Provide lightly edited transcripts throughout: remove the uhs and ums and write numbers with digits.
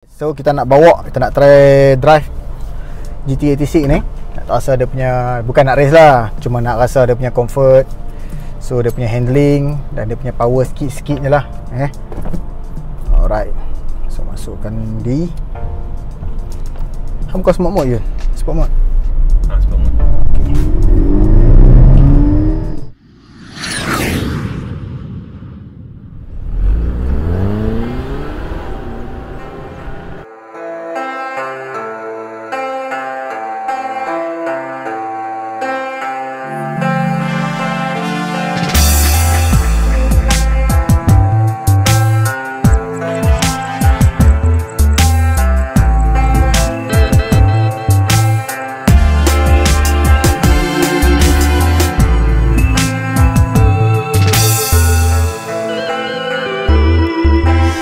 So kita nak bawa, kita nak try drive GT86 ni. Nak rasa dia punya, bukan nak race lah, cuma nak rasa dia punya comfort. So dia punya handling dan dia punya power sikit-sikit je lah. Alright. So masukkan di bukan sport mode je. Sport mode. Sport mode. Okay.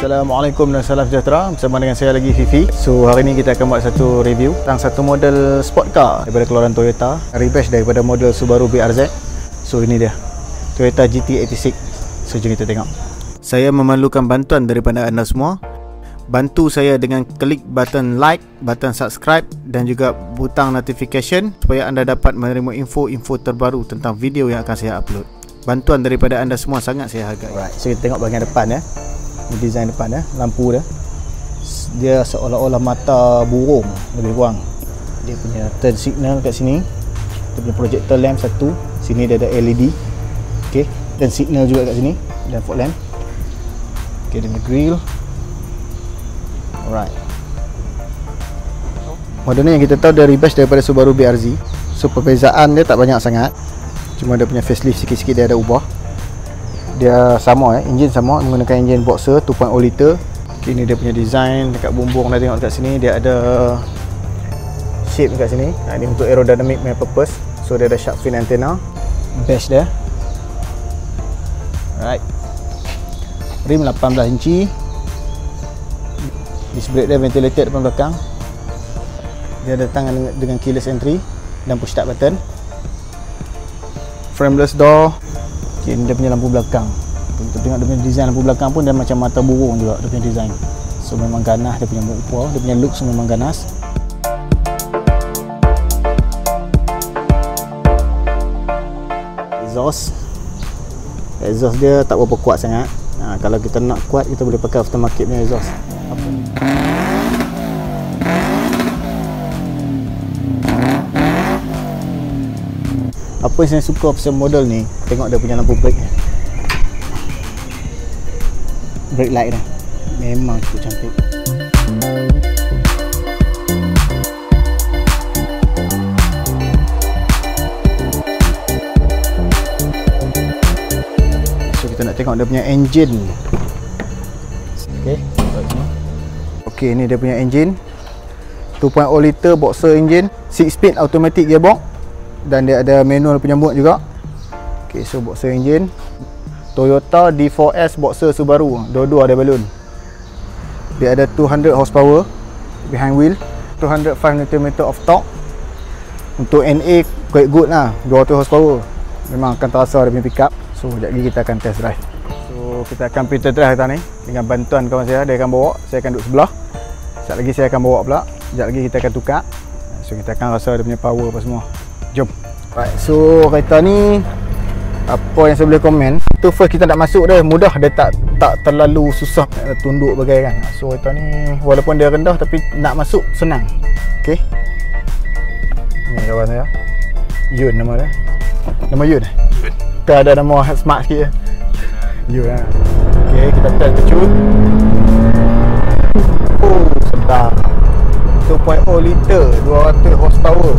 Assalamualaikum dan salam sejahtera. Bersama dengan saya lagi Fifi. So hari ni kita akan buat satu review tentang satu model sport car daripada keluaran Toyota, rebash daripada model Subaru BRZ. So ini dia, Toyota GT86. So jom kita tengok. Saya memerlukan bantuan daripada anda semua. Bantu saya dengan klik button like, button subscribe dan juga butang notification supaya anda dapat menerima info-info terbaru tentang video yang akan saya upload. Bantuan daripada anda semua sangat saya hargai. Alright, so kita tengok bahagian depan ya. Design depan lampu dia seolah-olah mata burung lebih kurang. Dia punya turn signal kat sini, dia punya projector lamp satu, sini dia ada LED, okey, dan signal juga kat sini, dan fog lamp. Okey, dia punya grill. Alright, model ni yang kita tahu dia rebash daripada Subaru BRZ. So perbezaan dia tak banyak sangat, cuma dia punya facelift sikit-sikit dia ada ubah. Dia sama enjin sama, menggunakan enjin Boxer 2.0 liter. Okay, ini dia punya design dekat bumbung dah tengok dekat sini, dia ada shape dekat sini. Ini untuk aerodynamic punya purpose. So dia ada shark fin antenna, bash dia. Alright. Rim 18 inci. Disc brake dia ventilated depan belakang. Dia datang dengan keyless entry dan push start button. Frameless door. Okay, ini dia punya lampu belakang. Kita tengok dia punya design lampu belakang pun dia macam mata burung juga dia punya design. So memang ganas dia punya muka, dia punya looks memang ganas. Exhaust dia tak berapa kuat sangat. Kalau kita nak kuat, kita boleh pakai aftermarket punya exhaust. Apa yang saya suka pasal model ni, tengok dia punya lampu brake ni. Brake light dah memang cukup cantik. So kita nak tengok dia punya engine. Okey, ni dia punya engine 2.0 liter Boxer engine, 6 speed automatic gearbox. Dan dia ada manual penyambut juga. Ok, so Boxer engine Toyota D4S Boxer Subaru, dua-dua ada balun. Dia ada 200 horsepower behind wheel, 205 Nm of torque. Untuk NA quite good lah, 200 horsepower. Memang akan terasa dia punya pickup. So sekejap lagi kita akan test drive. So kita akan pergi test drive ni dengan bantuan kawan saya. Dia akan bawa, saya akan duduk sebelah. Sekejap lagi saya akan bawa pula. Sekejap lagi kita akan tukar. So kita akan rasa dia punya power apa semua. Jom. Right, so kereta ni apa yang saya boleh komen, tu first kita nak masuk dia mudah, dia tak terlalu susah tunduk bagai kan. So kereta ni walaupun dia rendah tapi nak masuk senang. Okey. Ni kawan saya. Yun nama dia. Nama Yun. Kita ada nama smart sikit je. Yun lah. Okey, kita test kecul. Oh, sedap. 2.0 liter, 200 horsepower.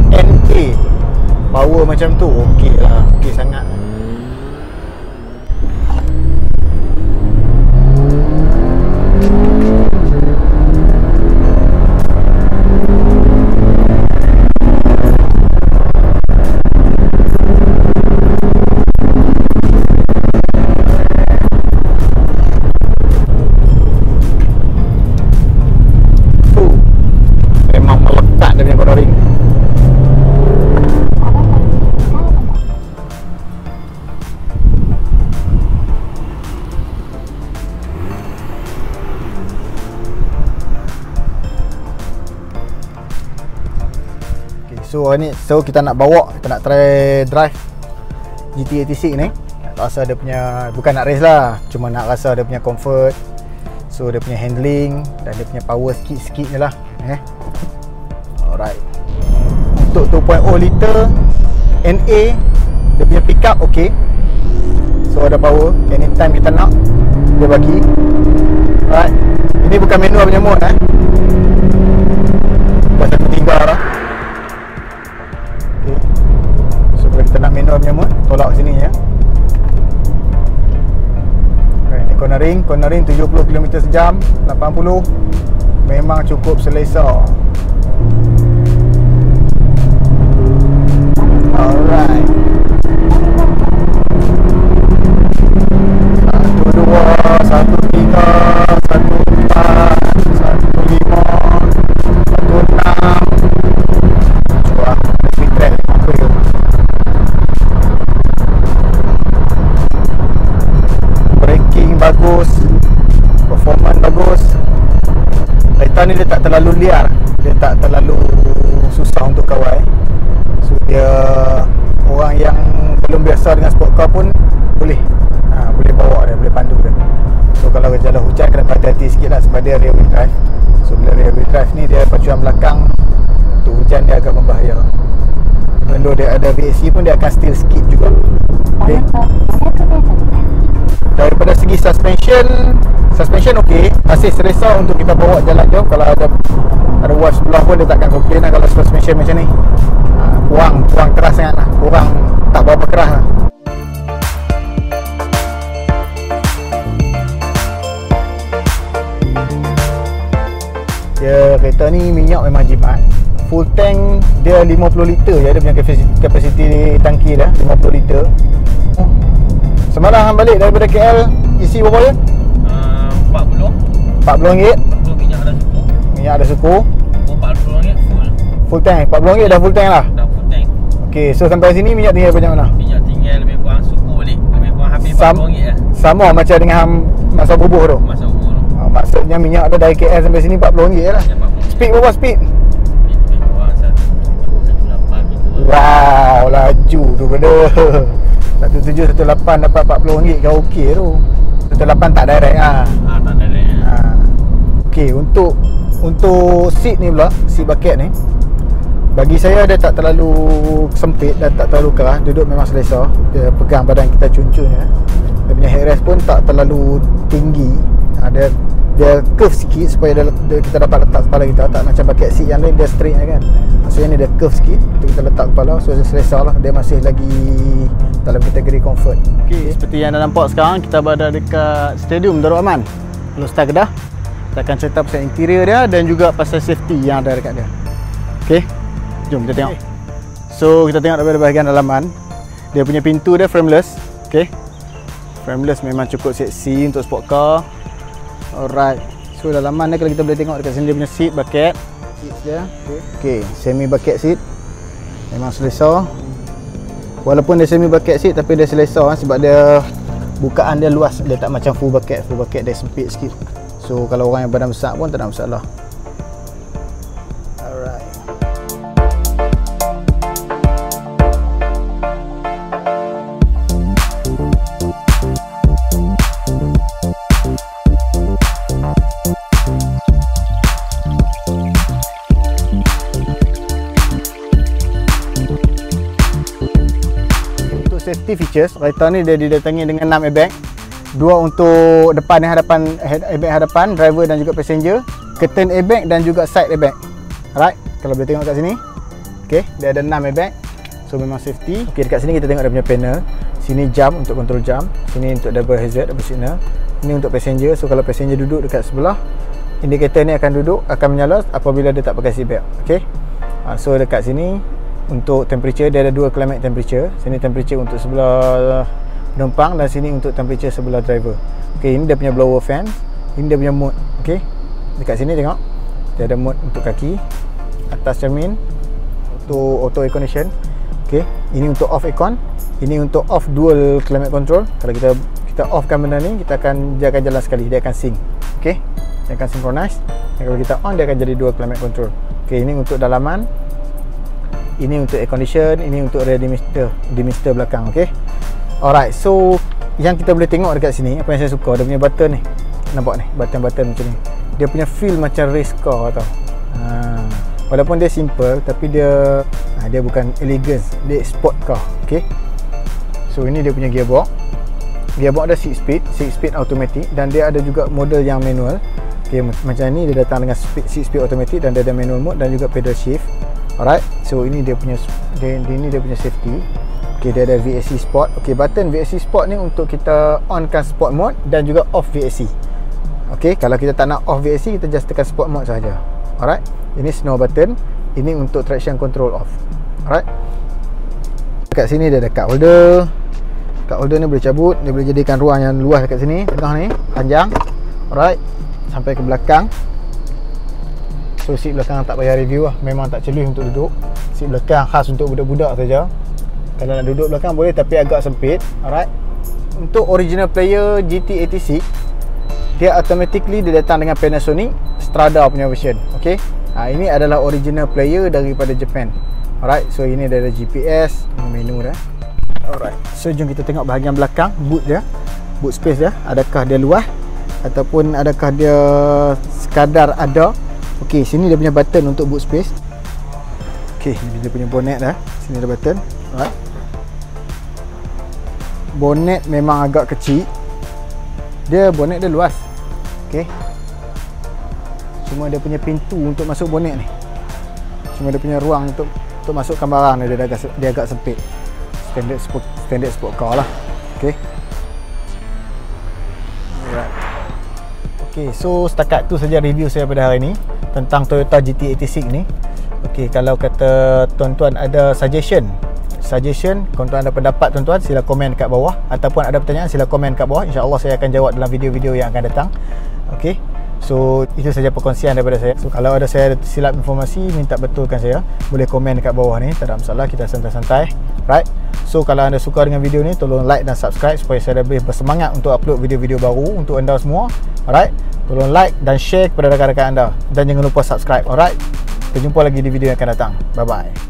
NA power macam tu, okey lah, okey sangat. Memang melekat dia punya cornering. So kita nak bawa, kita nak try drive GT86 ni. Nak rasa dia punya, bukan nak race lah, cuma nak rasa dia punya comfort. So dia punya handling dan dia punya power sikit-sikit je lah. Alright. Untuk 2.0 liter NA, dia punya pickup okey. So ada power, anytime kita nak dia bagi. Alright. Ini bukan manual punya mode Buat satu tinggal lah. Okay. So kalau kita nak manual punya mode, tolak sini ya. Alright, ni cornering 70 km sejam, 80. Memang cukup selesa. Alright. 1, 2, 1, 3, 1, 4, 1, 5, 1, 6. Cuba speed track apa ya. Braking bagus, performance bagus. Kereta ni dia tak terlalu liar, dia tak terlalu susah untuk kawal. So dia, orang yang belum biasa dengan sport car pun boleh boleh bawa dia, boleh pandu dia. So kalau jalan hujan kena hati-hati sikit lah sebab dia rear wheel drive. So bila rear wheel drive ni dia pacuan belakang, untuk hujan dia agak membahaya. Even though dia ada VSC pun dia akan still skid juga. Okay. Daripada segi suspension okey, masih selesa untuk kita bawa jalan jauh. Kalau ada watch sebelah pun dia takkan komplain lah kalau suspension macam ni. Kurang keras sangat lah, kurang tak berapa keras lah. Dia kereta ni minyak memang jimat. Full tank dia 50 liter je, dia punya kapasiti tangki dia 50 liter. Semalam hang balik daripada KL isi berapa je? 40 ringgit. 40 minyak ada suku. Minyak ada suku. 40 ringgit full tank. 40 ringgit dah full tank lah. Dah full tank. Okey, so sampai sini minyak tinggal banyak mana? Minyak tinggal lebih kurang suku balik. Lebih kurang habis 40 ringgit lah. Sama macam dengan hang masa bubuh tu. Masa umur tu. Maksudnya minyak ada dari KL sampai sini 40 ringgit je lah. Ya, 40 Speed berapa speed? Lebih kurang 1.8 gitu. Wow, laju tu benda. 1718 dapat 40 ringgit kan okey tu. 18 tak direct lah. Tak direct. Okey, untuk seat ni pula, seat bucket ni, bagi saya dia tak terlalu sempit dan tak terlalu keras. Duduk memang selesa. Dia pegang badan kita cun-cunnya. Dia punya headrest pun tak terlalu tinggi. Dia curve sikit supaya kita dapat letak kepala kita. Tak macam bucket seat yang lain dia straight kan. Maksudnya ni dia curve sikit untuk kita letak kepala. So dia selesa lah. Dia masih lagi dalam kategori comfort. Okay, seperti yang anda nampak sekarang, kita berada dekat Stadium Darul Aman, Pulau Star Kedah. Kita akan cerita pasal interior dia dan juga pasal safety yang ada dekat dia. Okay, jom kita tengok. So kita tengok daripada bahagian dalaman. Dia punya pintu dia frameless. Okay, frameless memang cukup seksi untuk sport car. Alright. So dalaman dia kalau kita boleh tengok dekat sini, dia punya seat bucket. Seat dia. Okay, semi bucket seat. Memang selesa. Walaupun dia semi bucket seat tapi dia selesa sebab dia bukaan dia luas. Dia tak macam full bucket. Full bucket dia sempit sikit. So kalau orang yang badan besar pun tak ada masalah. Alright. Safety features, kereta ni dia didatangi dengan 6 airbag. 2 untuk depan airbag hadapan driver dan juga passenger, curtain airbag dan juga side airbag. Alright, kalau boleh tengok kat sini. Okey, dia ada 6 airbag. So memang safety. Okey, dekat sini kita tengok dia punya panel. Sini jam untuk control jam, sini untuk double hazard, double signal. Ini untuk passenger. So kalau passenger duduk dekat sebelah, indikator ni akan menyala apabila dia tak pakai seat belt. Okey. So dekat sini untuk temperature dia ada 2 climate temperature. Sini temperature untuk sebelah penumpang dan sini untuk temperature sebelah driver. Okey, ini dia punya blower fan. Ini dia punya mode. Okey. Dekat sini tengok. Dia ada mode untuk kaki. Atas cermin untuk auto air condition. Okey, ini untuk off aircon. Ini untuk off dual climate control. Kalau kita offkan benda ni, dia akan jalan sekali, dia akan sync. Okey. Dia akan synchronize. Dan kalau kita on, dia akan jadi dual climate control. Okey, ini untuk dalaman. Ini untuk air condition, ini untuk rear demister belakang. Okay. Alright, so yang kita boleh tengok dekat sini, apa yang saya suka, dia punya button ni. Nampak ni, button-button macam ni. Dia punya feel macam race car tau. Walaupun dia simple, tapi dia bukan elegance, dia sport car. Okay. So ini dia punya gearbox. Gearbox ada 6 speed automatic, dan dia ada juga model yang manual. Okay, macam ni dia datang dengan 6 speed automatic, dan dia ada manual mode dan juga pedal shift. Alright, so ini dia punya safety. Okay, dia ada VSC Sport. Okay, button VSC Sport ni untuk kita onkan sport mode dan juga off VSC. Okay, kalau kita tak nak off VSC, kita just tekan sport mode saja. Alright, ini snow button. Ini untuk traction control off. Alright, dekat sini dia ada card holder. Card holder ni boleh cabut, dia boleh jadikan ruang yang luas dekat sini, tengah ni, panjang. Alright, sampai ke belakang. So seat belakang tak payah review lah, memang tak celus untuk duduk. Seat belakang khas untuk budak-budak saja. Kalau nak duduk belakang boleh, tapi agak sempit. Alright, untuk original player GT86, dia automatically dia datang dengan Panasonic Strada punya version. Okay, ini adalah original player daripada Japan. Alright, so ini dia ada GPS, menu dah. Alright, so jom kita tengok bahagian belakang, boot dia, boot space dia. Adakah dia luas ataupun adakah dia sekadar ada. Ok, sini dia punya button untuk boot space. Ok, ni dia punya bonnet dah. Sini ada button. Alright, bonnet memang agak kecil, dia bonnet dia luas. Ok, cuma dia punya pintu untuk masuk bonnet ni, cuma dia punya ruang untuk masukkan barang ni, dia agak sempit. Standard sport car lah. Ok, alright. Ok, so setakat tu saja review saya pada hari ni tentang Toyota GT86 ni. Ok, kalau kata tuan-tuan ada suggestion, tuan-tuan ada pendapat, tuan-tuan sila komen kat bawah, ataupun ada pertanyaan sila komen kat bawah. InsyaAllah saya akan jawab dalam video-video yang akan datang. Ok, so itu saja perkongsian daripada saya. So kalau ada saya silap informasi, minta betulkan saya, boleh komen dekat bawah ni, tak ada masalah, kita santai-santai. Right, so kalau anda suka dengan video ni, tolong like dan subscribe supaya saya lebih bersemangat untuk upload video-video baru untuk anda semua. Alright, tolong like dan share kepada rakan-rakan anda, dan jangan lupa subscribe. Alright, kita jumpa lagi di video yang akan datang. Bye bye.